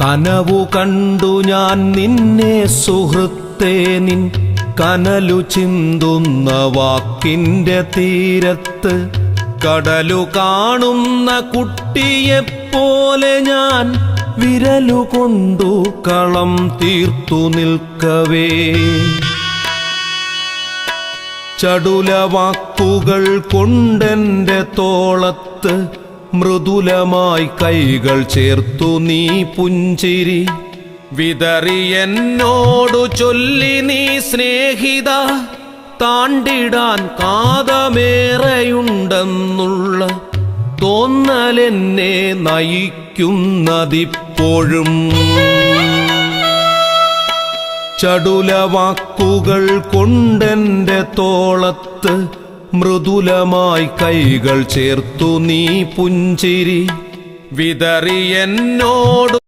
കനവു കണ്ടു ഞാൻ നിന്നെ സുഹൃത്തേ, നിൻ കനലു ചിന്തുന്ന വാക്കിന്റെ തീരത്ത്. കടലു കാണുന്ന കുട്ടിയെപ്പോലെ ഞാൻ വിരലുകൊണ്ടു കളം തീർത്തു നിൽക്കവേ. ചടുലവാക്കുകൾ കൊണ്ടെന്റെ തോളത്ത് മൃദുലമായി കൈകൾ ചേർത്തു നീ പുഞ്ചിരി വിതറി എന്നോടു ചൊല്ലി നീ സ്നേഹിത, താണ്ടിടാൻ കാതമേറെയുണ്ടെന്നുള്ള തോന്നലെന്നെ നയിക്കുന്നതിപ്പോഴും. ചടുലവാക്കുകൾ കൊണ്ടെന്റെ തോളത്ത് മൃദുലമായി കൈകൾ ചേർത്തു നീ പുഞ്ചിരി വിതറി എന്നോടു